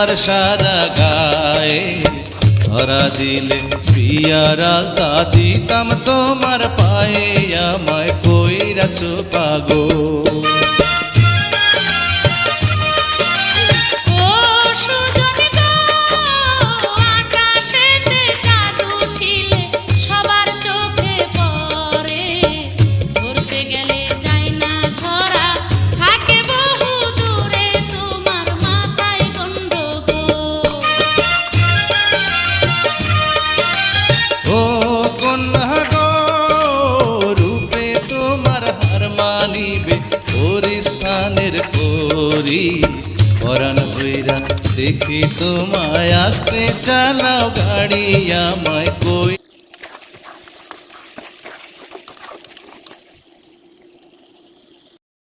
তোমার সারা গায়ে ধরা দিলে পিয়ার আলতা দিতাম তোমার পায়ে আমায় কইরাছো পাগল। পরাণ ভৈরা দেখি তোমায় আসতে চালাও গাড়ি আমায় কই